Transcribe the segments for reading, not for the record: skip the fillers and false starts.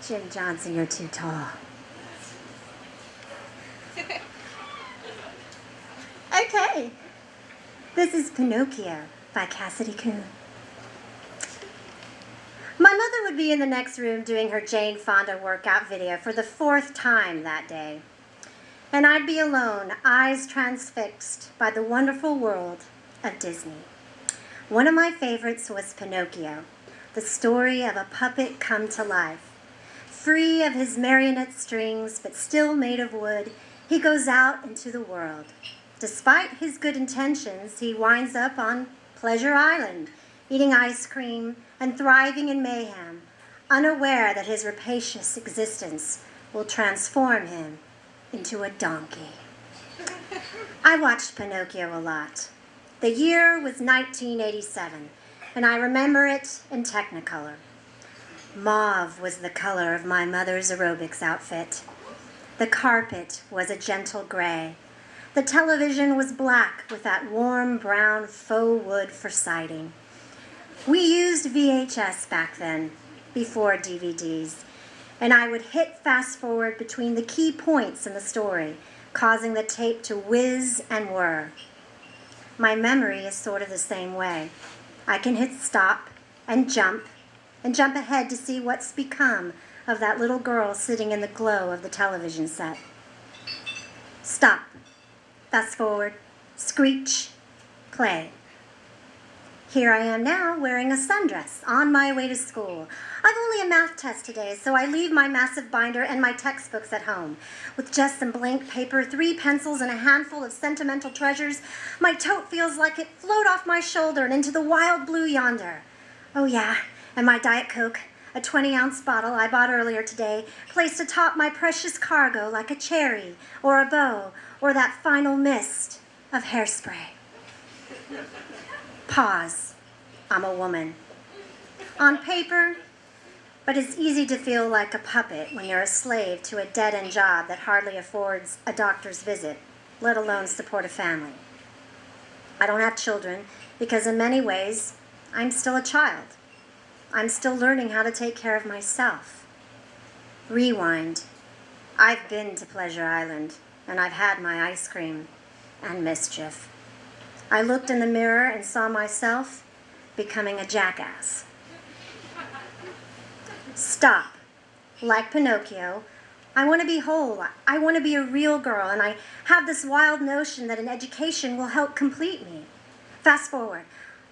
Jim Johnson, you're too tall. Okay. This is Pinocchio by Cassidy Coon. My mother would be in the next room doing her Jane Fonda workout video for the 4th time that day. And I'd be alone, eyes transfixed by the wonderful world of Disney. One of my favorites was Pinocchio, the story of a puppet come to life. Free of his marionette strings, but still made of wood, he goes out into the world. Despite his good intentions, he winds up on Pleasure Island, eating ice cream and thriving in mayhem, unaware that his rapacious existence will transform him into a donkey. I watched Pinocchio a lot. The year was 1987, and I remember it in Technicolor. Mauve was the color of my mother's aerobics outfit. The carpet was a gentle gray. The television was black with that warm brown faux wood for siding. We used VHS back then, before DVDs, and I would hit fast forward between the key points in the story, causing the tape to whiz and whir. My memory is sort of the same way. I can hit stop and jump ahead to see what's become of that little girl sitting in the glow of the television set. Stop. Fast forward. Screech. Play. Here I am now wearing a sundress on my way to school. I've only a math test today, so I leave my massive binder and my textbooks at home. With just some blank paper, 3 pencils, and a handful of sentimental treasures, my tote feels like it flowed off my shoulder and into the wild blue yonder. Oh yeah, and my Diet Coke, a 20-ounce bottle I bought earlier today, placed atop my precious cargo like a cherry or a bow or that final mist of hairspray. Pause. I'm a woman. On paper, but it's easy to feel like a puppet when you're a slave to a dead-end job that hardly affords a doctor's visit, let alone support a family. I don't have children because in many ways, I'm still a child. I'm still learning how to take care of myself. Rewind. I've been to Pleasure Island, and I've had my ice cream and mischief. I looked in the mirror and saw myself becoming a jackass. Stop. Like Pinocchio, I want to be whole. I want to be a real girl, and I have this wild notion that an education will help complete me. Fast forward.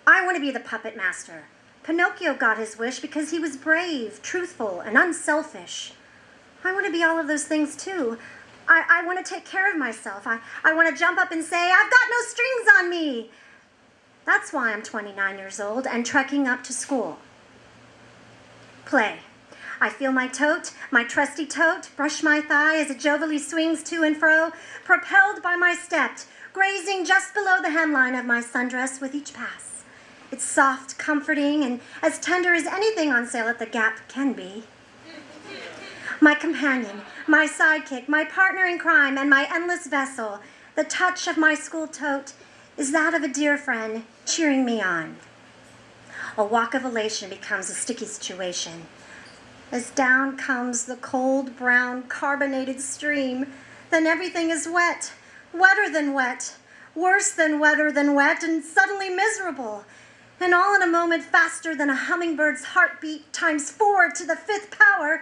I want to be the puppet master. Pinocchio got his wish because he was brave, truthful, and unselfish. I want to be all of those things too. I want to take care of myself. I want to jump up and say, I've got no strings on me. That's why I'm 29 years old and trekking up to school. Play. I feel my tote, my trusty tote, brush my thigh as it jovially swings to and fro, propelled by my step, grazing just below the hemline of my sundress with each pass. It's soft, comforting, and as tender as anything on sale at the Gap can be. My companion, my sidekick, my partner in crime, and my endless vessel, the touch of my school tote, is that of a dear friend cheering me on. A walk of elation becomes a sticky situation. As down comes the cold, brown, carbonated stream, then everything is wet, wetter than wet, worse than wetter than wet, and suddenly miserable. And all in a moment faster than a hummingbird's heartbeat times 4 to the 5th power.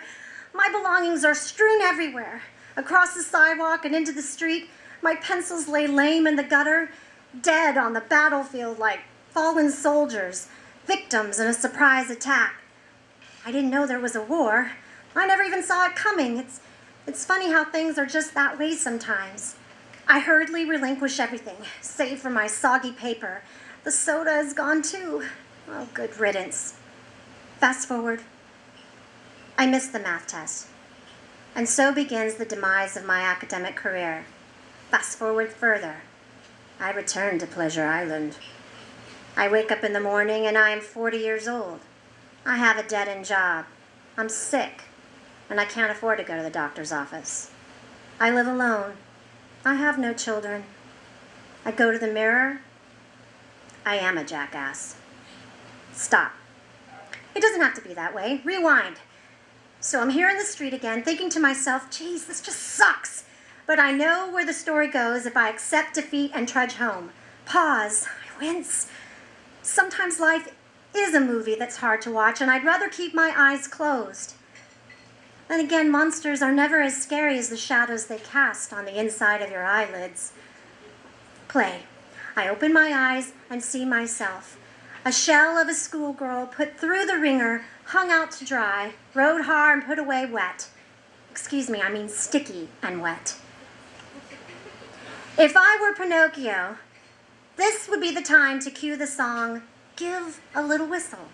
My belongings are strewn everywhere. Across the sidewalk and into the street, my pencils lay lame in the gutter, dead on the battlefield like fallen soldiers, victims in a surprise attack. I didn't know there was a war. I never even saw it coming. It's funny how things are just that way sometimes. I hurriedly relinquish everything, save for my soggy paper. The soda is gone too. Oh, good riddance. Fast forward. I missed the math test. And so begins the demise of my academic career. Fast forward further. I return to Pleasure Island. I wake up in the morning and I am 40 years old. I have a dead-end job. I'm sick, and I can't afford to go to the doctor's office. I live alone. I have no children. I go to the mirror. I am a jackass. Stop. It doesn't have to be that way. Rewind. So I'm here in the street again, thinking to myself, geez, this just sucks. But I know where the story goes if I accept defeat and trudge home. Pause. I wince. Sometimes life is a movie that's hard to watch, and I'd rather keep my eyes closed. Then again, monsters are never as scary as the shadows they cast on the inside of your eyelids. Play. I open my eyes and see myself. A shell of a schoolgirl put through the ringer, hung out to dry, rode hard and put away wet. Excuse me, I mean sticky and wet. If I were Pinocchio, this would be the time to cue the song, Give a Little Whistle.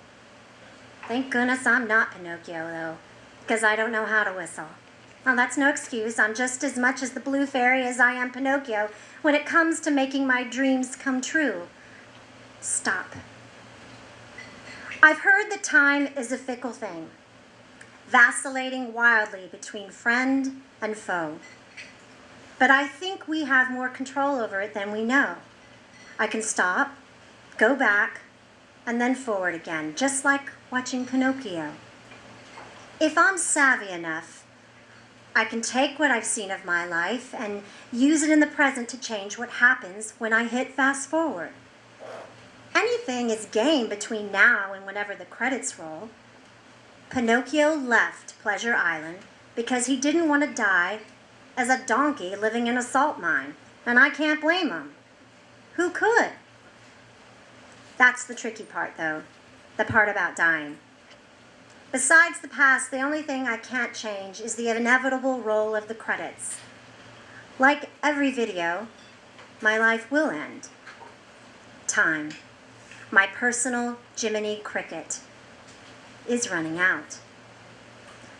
Thank goodness I'm not Pinocchio, though, because I don't know how to whistle. Well, that's no excuse. I'm just as much as the Blue Fairy as I am Pinocchio when it comes to making my dreams come true. Stop. I've heard that time is a fickle thing, vacillating wildly between friend and foe. But I think we have more control over it than we know. I can stop, go back, and then forward again, just like watching Pinocchio. If I'm savvy enough, I can take what I've seen of my life and use it in the present to change what happens when I hit fast forward. Anything is game between now and whenever the credits roll. Pinocchio left Pleasure Island because he didn't want to die as a donkey living in a salt mine, and I can't blame him. Who could? That's the tricky part, though, the part about dying. Besides the past, the only thing I can't change is the inevitable roll of the credits. Like every video, my life will end. Time, my personal Jiminy Cricket, is running out.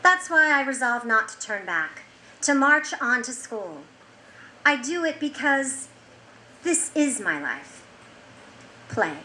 That's why I resolve not to turn back, to march on to school. I do it because this is my life. Play.